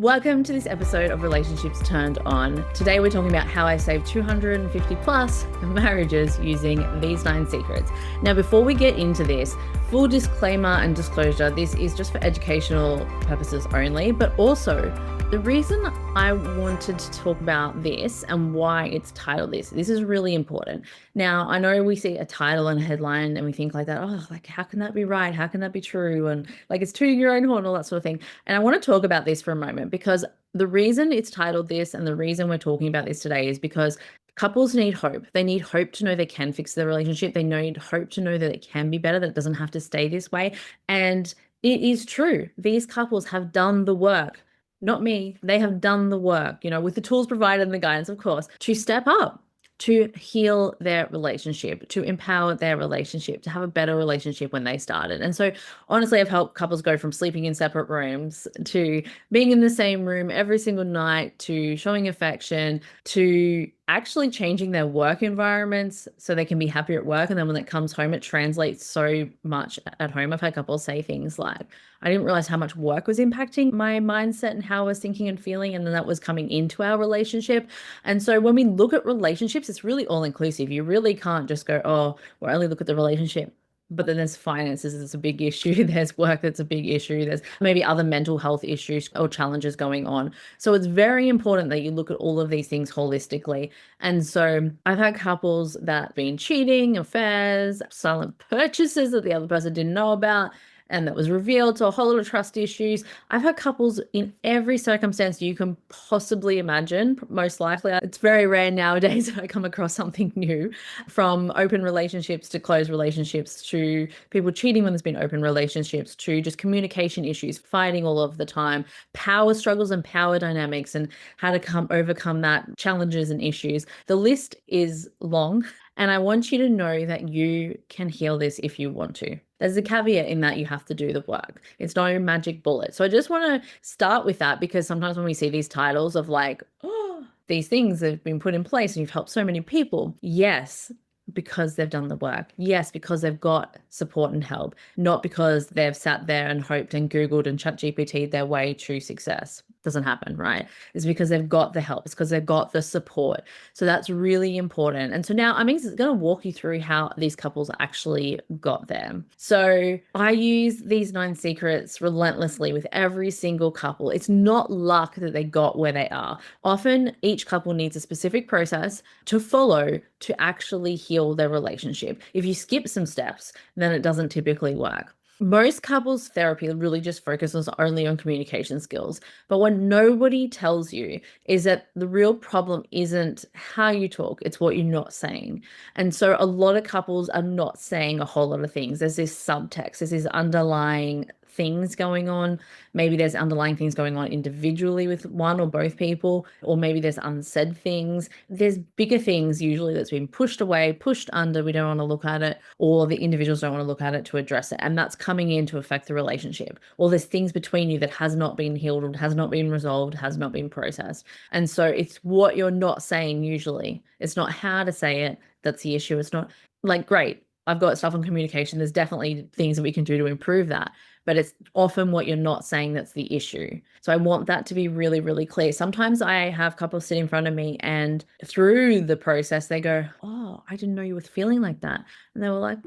Welcome to this episode of Relationships Turned On. Today we're talking about how I saved 250 plus marriages using these 9 secrets. Now, before we get into this, full disclaimer and disclosure, this is just for educational purposes only, but also the reason I wanted to talk about this and why it's titled this is really important. Now, I know we see a title and a headline and we think like that, oh, like how can that be right? How can that be true? And like it's tooting your own horn, all that sort of thing. And I want to talk about this for a moment because the reason it's titled this and the reason we're talking about this today is because couples need hope. They need hope to know they can fix their relationship. They need hope to know that it can be better, that it doesn't have to stay this way. And it is true. These couples have done the work. Not me. They have done the work, with the tools provided and the guidance, of course, to step up, to heal their relationship, to empower their relationship, to have a better relationship when they started. And so, honestly, I've helped couples go from sleeping in separate rooms to being in the same room every single night, to showing affection, to actually changing their work environments so they can be happier at work. And then when it comes home, it translates so much at home. I've had couples say things like, I didn't realize how much work was impacting my mindset and how I was thinking and feeling. And then that was coming into our relationship. And so when we look at relationships, it's really all inclusive. You really can't just go, oh, we'll only look at the relationship. But then there's finances, it's a big issue. There's work, that's a big issue. There's maybe other mental health issues or challenges going on. So it's very important that you look at all of these things holistically. And so I've had couples that have been cheating, affairs, silent purchases that the other person didn't know about, and that was revealed, so a whole lot of trust issues. I've had couples in every circumstance you can possibly imagine, most likely. It's very rare nowadays that I come across something new, from open relationships to closed relationships to people cheating when there's been open relationships to just communication issues, fighting all of the time, power struggles and power dynamics and how to overcome that, challenges and issues. The list is long. And I want you to know that you can heal this if you want to. There's a caveat in that you have to do the work. It's no magic bullet. So I just want to start with that because sometimes when we see these titles of like, oh, these things have been put in place and you've helped so many people. Yes, because they've done the work. Yes, because they've got support and help, not because they've sat there and hoped and Googled and ChatGPT'd their way to success. Doesn't happen, right? It's because they've got the help. It's because they've got the support. So that's really important. And so now I'm going to walk you through how these couples actually got there. So I use these 9 secrets relentlessly with every single couple. It's not luck that they got where they are. Often each couple needs a specific process to follow to actually heal their relationship. If you skip some steps, then it doesn't typically work. Most couples therapy really just focuses only on communication skills. But what nobody tells you is that the real problem isn't how you talk, it's what you're not saying. And so a lot of couples are not saying a whole lot of things. There's this subtext, there's this underlying things going on. Maybe there's underlying things going on individually with one or both people, or maybe there's unsaid things. There's bigger things usually that's been pushed away, pushed under, we don't want to look at it, or the individuals don't want to look at it to address it. And that's coming in to affect the relationship. Or there's things between you that has not been healed, has not been resolved, has not been processed. And so it's what you're not saying usually. It's not how to say it that's the issue. It's not like, great, I've got stuff on communication. There's definitely things that we can do to improve that. But it's often what you're not saying that's the issue. So I want that to be really, really clear. Sometimes I have couples sit in front of me and through the process, they go, oh, I didn't know you were feeling like that. And they were like,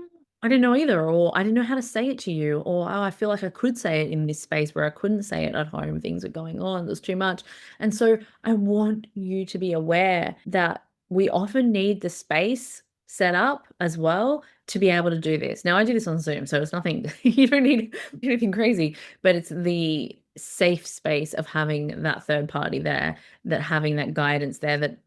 I didn't know either, or I didn't know how to say it to you, or oh, I feel like I could say it in this space where I couldn't say it at home. Things are going on, there's too much. And so I want you to be aware that we often need the space set up as well to be able to do this. Now I do this on Zoom, so it's nothing, you don't need anything crazy, but it's the safe space of having that third party there, that having that guidance there, that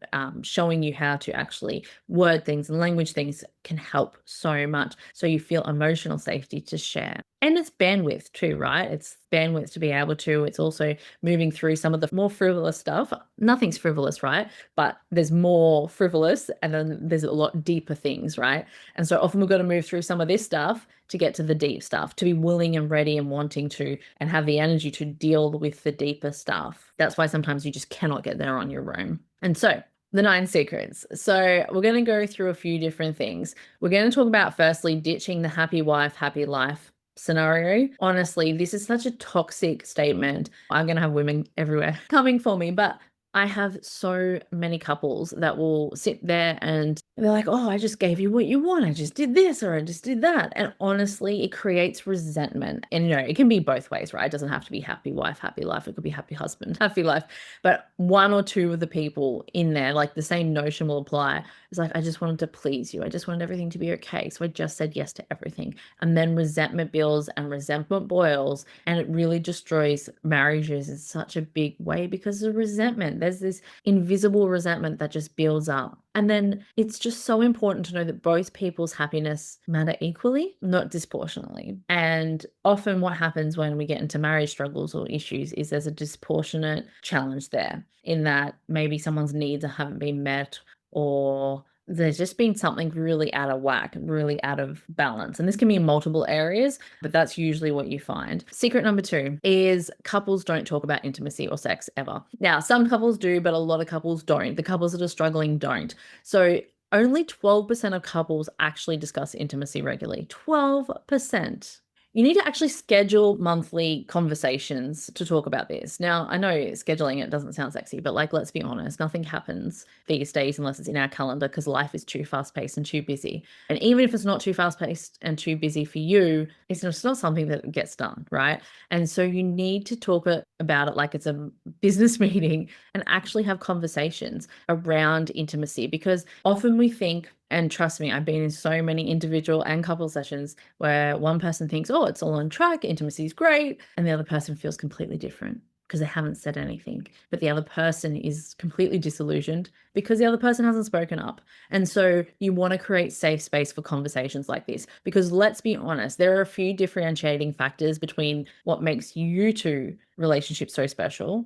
showing you how to actually word things and language things can help so much. So you feel emotional safety to share. And it's bandwidth too, right? It's bandwidth to be able to, it's also moving through some of the more frivolous stuff. Nothing's frivolous, right? But there's more frivolous and then there's a lot deeper things, right? And so often we've got to move through some of this stuff to get to the deep stuff, to be willing and ready and wanting to, and have the energy to deal with the deeper stuff. That's why sometimes you just cannot get there on your own. And so the 9 secrets. So we're going to go through a few different things. We're going to talk about firstly, ditching the happy wife, happy life scenario. Honestly, this is such a toxic statement. I'm going to have women everywhere coming for me, but I have so many couples that will sit there and they're like, oh, I just gave you what you want. I just did this or I just did that. And honestly, it creates resentment. And, it can be both ways, right? It doesn't have to be happy wife, happy life. It could be happy husband, happy life. But one or two of the people in there, like the same notion will apply. It's like, I just wanted to please you. I just wanted everything to be okay. So I just said yes to everything. And then resentment builds and resentment boils, and it really destroys marriages in such a big way because of resentment. There's this invisible resentment that just builds up. And then it's just so important to know that both people's happiness matter equally, not disproportionately. And often what happens when we get into marriage struggles or issues is there's a disproportionate challenge there, in that maybe someone's needs haven't been met, or there's just been something really out of whack, really out of balance. And this can be in multiple areas, but that's usually what you find. Secret number 2 is couples don't talk about intimacy or sex ever. Now, some couples do, but a lot of couples don't. The couples that are struggling don't. So only 12% of couples actually discuss intimacy regularly. 12%. You need to actually schedule monthly conversations to talk about this. Now, I know scheduling it doesn't sound sexy, but let's be honest, nothing happens these days unless it's in our calendar because life is too fast-paced and too busy. And even if it's not too fast-paced and too busy for you, it's not something that gets done, right? And so you need to talk about it like it's a business meeting and actually have conversations around intimacy, because often we think, and trust me, I've been in so many individual and couple sessions where one person thinks, oh, it's all on track, intimacy is great, and the other person feels completely different because they haven't said anything. But the other person is completely disillusioned because the other person hasn't spoken up. And so you want to create safe space for conversations like this, because let's be honest, there are a few differentiating factors between what makes you two relationships so special,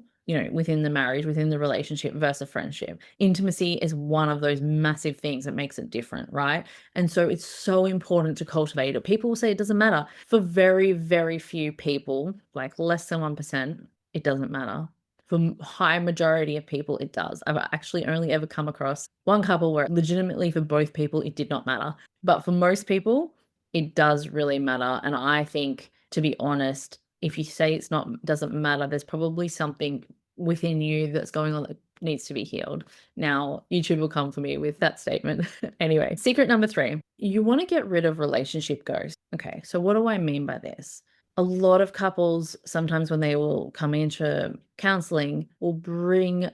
within the marriage, within the relationship versus friendship. Intimacy is one of those massive things that makes it different, right? And so it's so important to cultivate it. People will say it doesn't matter. For very, very few people, like less than 1%, it doesn't matter. For high majority of people, it does. I've actually only ever come across one couple where legitimately for both people, it did not matter. But for most people, it does really matter. And I think, to be honest, if you say doesn't matter, there's probably something within you that's going on that needs to be healed. Now, YouTube will come for me with that statement. Anyway, secret number 3, you want to get rid of relationship ghosts. Okay, so what do I mean by this? A lot of couples, sometimes when they will come into counseling, will bring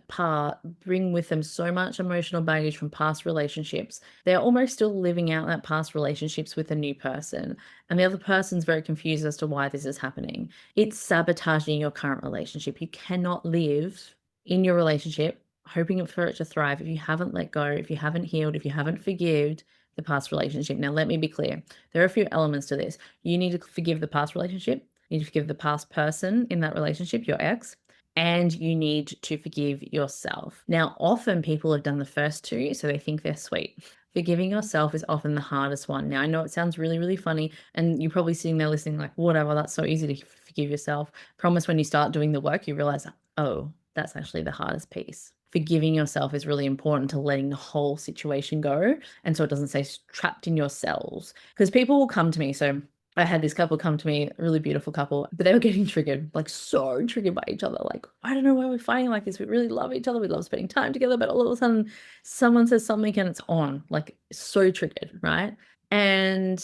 with them so much emotional baggage from past relationships. They're almost still living out that past relationships with a new person. And the other person's very confused as to why this is happening. It's sabotaging your current relationship. You cannot live in your relationship hoping for it to thrive if you haven't let go, if you haven't healed, if you haven't forgived the past relationship. Now, let me be clear. There are a few elements to this. You need to forgive the past relationship. You need to forgive the past person in that relationship, your ex, and you need to forgive yourself. Now, often people have done the first two, so they think they're sweet. Forgiving yourself is often the hardest one. Now, I know it sounds really, really funny, and you're probably sitting there listening like, whatever, that's so easy to forgive yourself. Promise when you start doing the work, you realize, oh, that's actually the hardest piece. Forgiving yourself is really important to letting the whole situation go. And so it doesn't stay trapped in your cells. Because people will come to me. So I had this couple come to me, a really beautiful couple, but they were getting triggered, like so triggered by each other. Like, I don't know why we're fighting like this. We really love each other. We love spending time together. But all of a sudden, someone says something and it's on, like so triggered, right? And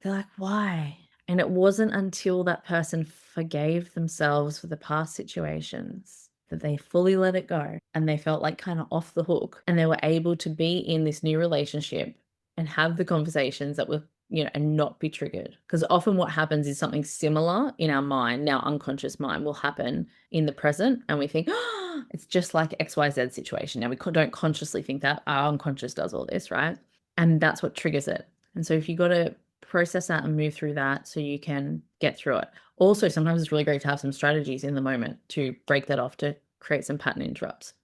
they're like, why? And it wasn't until that person forgave themselves for the past situations that they fully let it go and they felt like kind of off the hook, and they were able to be in this new relationship and have the conversations that were, and not be triggered. Because often what happens is something similar in our mind, our unconscious mind, will happen in the present, and we think, oh, it's just like XYZ situation. Now, we don't consciously think that. Our unconscious does all this, right? And that's what triggers it. And so if you got to process that and move through that so you can get through it. Also, sometimes it's really great to have some strategies in the moment to break that off, to create some pattern interrupts.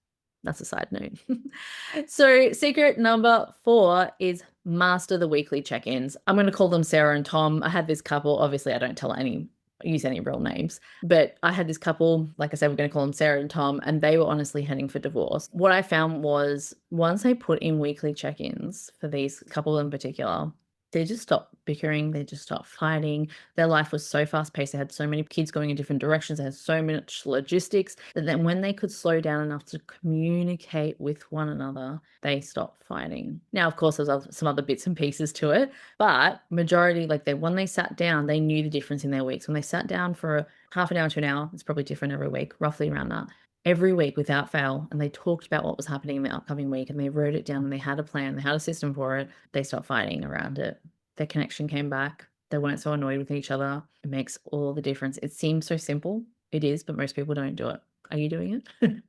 That's a side note. So secret number 4 is master the weekly check-ins. I'm going to call them Sarah and Tom. I had this couple, obviously I don't use any real names, but I had this couple, like I said, we're going to call them Sarah and Tom, and they were honestly heading for divorce. What I found was once I put in weekly check-ins for these couple in particular, They just stopped bickering, they just stopped fighting. Their life was so fast paced. They had so many kids going in different directions. They had so much logistics that then when they could slow down enough to communicate with one another, they stopped fighting. Now, of course, there's some other bits and pieces to it, but majority, like when they sat down, they knew the difference in their weeks. When they sat down for half an hour to an hour, it's probably different every week, roughly around that. Every week without fail, and they talked about what was happening in the upcoming week and they wrote it down and they had a plan, they had a system for it, they stopped fighting around it. Their connection came back. They weren't so annoyed with each other. It makes all the difference. It seems so simple. It is, but most people don't do it. Are you doing it?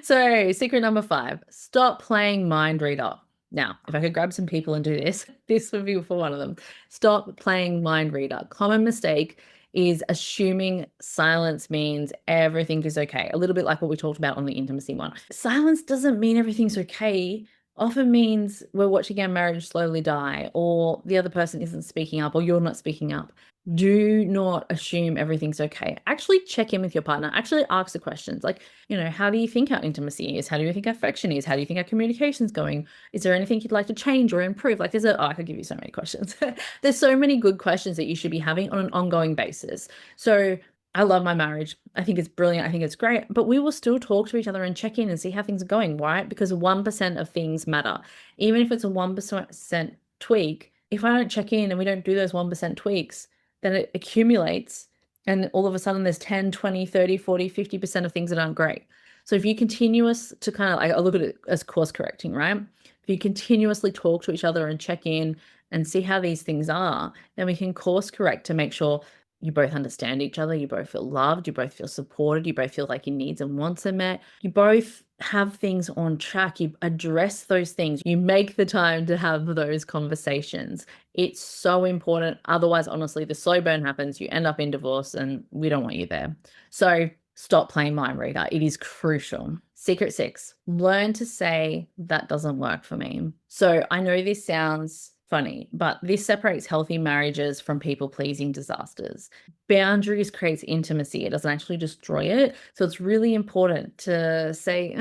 So, secret number 5, stop playing mind reader. Now, if I could grab some people and do this, this would be for one of them. Stop playing mind reader. Common mistake is assuming silence means everything is okay. A little bit like what we talked about on the intimacy one. Silence doesn't mean everything's okay. Often means we're watching our marriage slowly die, or the other person isn't speaking up, or you're not speaking up. Do not assume everything's okay. Actually check in with your partner. Actually ask the questions like, how do you think our intimacy is? How do you think our affection is? How do you think our communication's going? Is there anything you'd like to change or improve? Like I could give you so many questions. There's so many good questions that you should be having on an ongoing basis. So I love my marriage. I think it's brilliant. I think it's great, but we will still talk to each other and check in and see how things are going, right? Because 1% of things matter. Even if it's a 1% tweak, if I don't check in and we don't do those 1% tweaks, then it accumulates and all of a sudden there's 10, 20, 30, 40, 50% of things that aren't great. So if you continuous to kind of I look at it as course correcting, right? If you continuously talk to each other and check in and see how these things are, then we can course correct to make sure you both understand each other, you both feel loved, you both feel supported, you both feel like your needs and wants are met, you both have things on track, you address those things, you make the time to have those conversations. It's so important. Otherwise, honestly, the slow burn happens, you end up in divorce, and we don't want you there. So stop playing mind reader. It is crucial. Secret 6, learn to say that doesn't work for me. So I know this sounds funny, but this separates healthy marriages from people-pleasing disasters. Boundaries creates intimacy. It doesn't actually destroy it. So it's really important to say,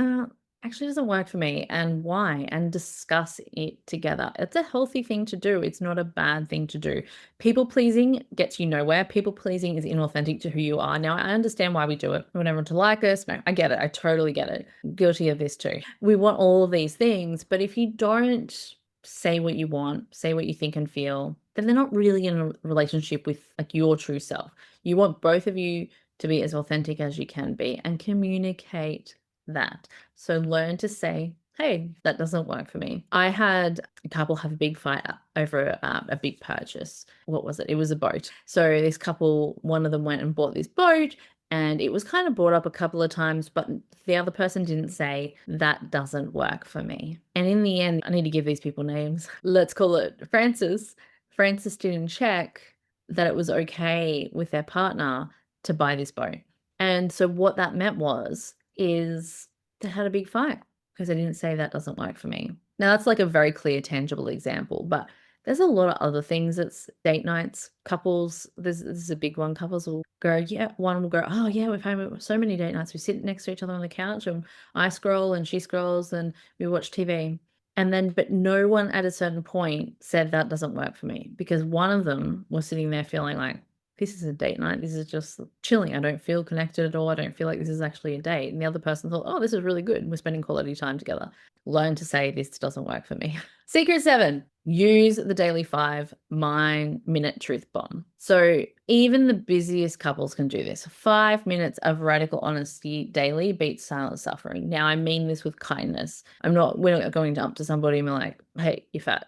actually doesn't work for me and why, and discuss it together. It's a healthy thing to do. It's not a bad thing to do. People-pleasing gets you nowhere. People-pleasing is inauthentic to who you are. Now, I understand why we do it. We want everyone to like us. I get it. I totally get it. Guilty of this too. We want all of these things, but if you don't say what you want, say what you think and feel, then they're not really in a relationship with like your true self. You want both of you to be as authentic as you can be and communicate that. So learn to say, hey, that doesn't work for me. I had a couple have a big fight over a big purchase. What was it? It was a boat. So this couple, one of them went and bought this boat, and it was kind of brought up a couple of times, but the other person didn't say, that doesn't work for me. And in the end, I need to give these people names. Let's call it Francis. Francis didn't check that it was okay with their partner to buy this boat. And so what that meant is they had a big fight because they didn't say that doesn't work for me. Now that's like a very clear, tangible example, but there's a lot of other things. It's date nights, couples. This is a big one. Couples will go, yeah, one will go, oh yeah, we've had so many date nights. We sit next to each other on the couch and I scroll and she scrolls and we watch TV. And then, but no one at a certain point said that doesn't work for me, because one of them was sitting there feeling like, this is a date night. This is just chilling. I don't feel connected at all. I don't feel like this is actually a date. And the other person thought, oh, this is really good. We're spending quality time together. Learn to say this doesn't work for me. Secret 7, use the daily 5-minute truth bomb. So even the busiest couples can do this. 5 minutes of radical honesty daily beats silent suffering. Now, I mean this with kindness. We're not going up to somebody and be like, hey, you're fat.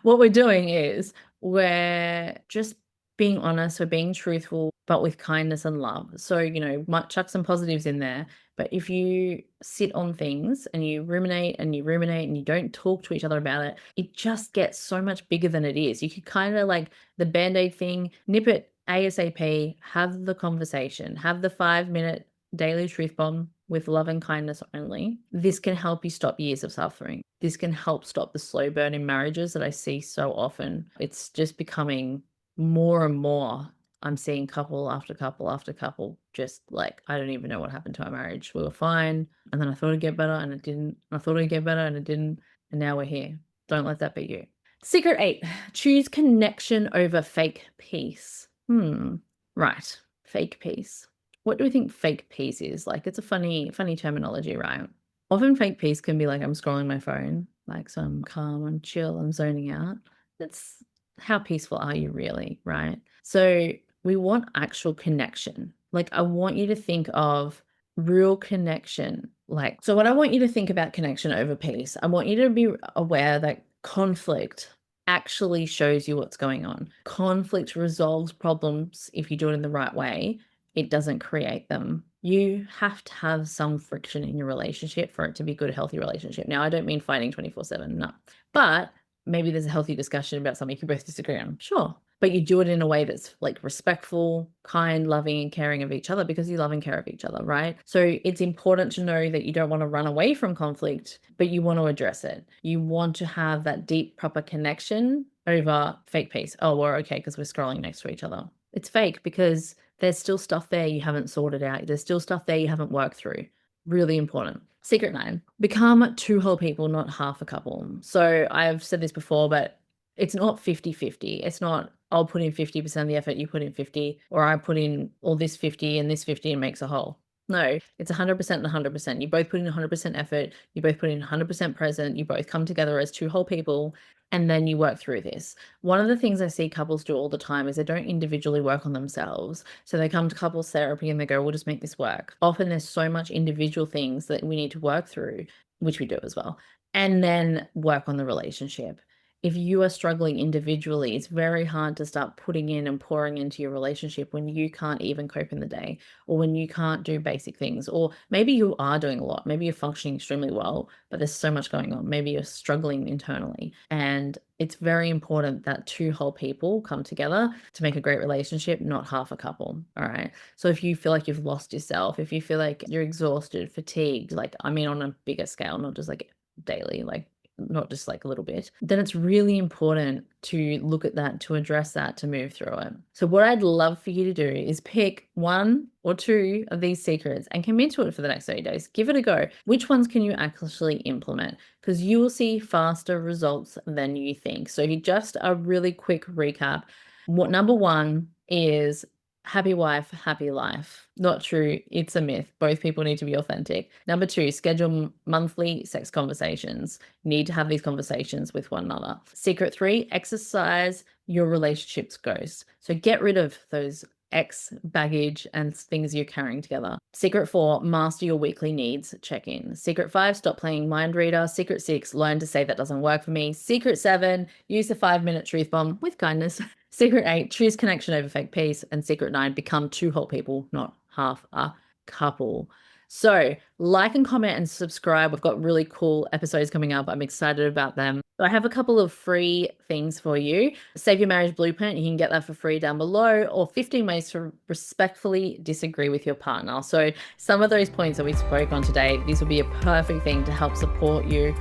What we're doing is we're just being honest, we're being truthful, but with kindness and love. So, might chuck some positives in there, but if you sit on things and you ruminate and you ruminate and you don't talk to each other about it, it just gets so much bigger than it is. You could kind of like the Band-Aid thing, nip it ASAP, have the conversation, have the 5-minute daily truth bomb with love and kindness only. This can help you stop years of suffering. This can help stop the slow burn in marriages that I see so often. It's just becoming more and more. I'm seeing couple after couple after couple, just like, I don't even know what happened to our marriage. We were fine, and then I thought it'd get better and it didn't. I thought it'd get better and it didn't. And now we're here. Don't let that be you. Secret 8, choose connection over fake peace. Right. Fake peace. What do we think fake peace is? Like, it's a funny terminology, right? Often fake peace can be like, I'm scrolling my phone, like, so I'm calm, I'm chill, I'm zoning out. That's how peaceful are you really, right? So we want actual connection. Like, I want you to think of real connection. Like, so what I want you to think about connection over peace, I want you to be aware that conflict actually shows you what's going on. Conflict resolves problems if you do it in the right way. It doesn't create them. You have to have some friction in your relationship for it to be a good, healthy relationship. Now, I don't mean fighting 24/7, no. But maybe there's a healthy discussion about something you both disagree on. Sure. But you do it in a way that's like respectful, kind, loving, and caring of each other because you love and care of each other, right? So it's important to know that you don't want to run away from conflict, but you want to address it. You want to have that deep, proper connection over fake peace. Oh, we're okay because we're scrolling next to each other. It's fake because there's still stuff there you haven't sorted out. There's still stuff there you haven't worked through. Really important. Secret 9, become two whole people, not half a couple. So I've said this before, but it's not 50-50. It's not, I'll put in 50% of the effort, you put in 50, or I put in all this 50 and this 50 and makes a whole. No, it's 100% and 100%. You both put in 100% effort. You both put in 100% present. You both come together as two whole people, and then you work through this. One of the things I see couples do all the time is they don't individually work on themselves. So they come to couples therapy and they go, we'll just make this work. Often there's so much individual things that we need to work through, which we do as well, and then work on the relationship. If you are struggling individually, it's very hard to start putting in and pouring into your relationship when you can't even cope in the day, or when you can't do basic things, or maybe you are doing a lot. Maybe you're functioning extremely well, but there's so much going on. Maybe you're struggling internally. And it's very important that two whole people come together to make a great relationship, not half a couple. All right. So if you feel like you've lost yourself, if you feel like you're exhausted, fatigued, like, I mean, on a bigger scale, not just like daily, like, not just like a little bit, then it's really important to look at that, to address that, to move through it. So what I'd love for you to do is pick one or two of these secrets and commit to it for the next 30 days. Give it a go. Which ones can you actually implement? Because you will see faster results than you think. So just a really quick recap. What number one is happy wife, happy life. Not true. It's a myth. Both people need to be authentic. Number 2, schedule monthly sex conversations. You need to have these conversations with one another. Secret 3, exercise your relationship's ghost. So get rid of those ex baggage and things you're carrying together. Secret 4, master your weekly needs check-in. Secret 5, stop playing mind reader. Secret 6, learn to say that doesn't work for me. Secret 7, use the 5-minute truth bomb with kindness. Secret 8, choose connection over fake peace. And secret 9, become two whole people, not half a couple. So like and comment and subscribe. We've got really cool episodes coming up. I'm excited about them. So I have a couple of free things for you. Save Your Marriage Blueprint. You can get that for free down below, or 15 ways to respectfully disagree with your partner. So some of those points that we spoke on today, this will be a perfect thing to help support you.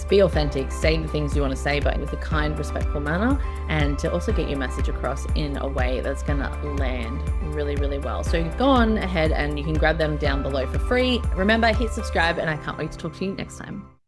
Be authentic, say the things you want to say, but with a kind, respectful manner, and to also get your message across in a way that's going to land really, really well. So go on ahead and you can grab them down below for free. Remember, hit subscribe, and I can't wait to talk to you next time.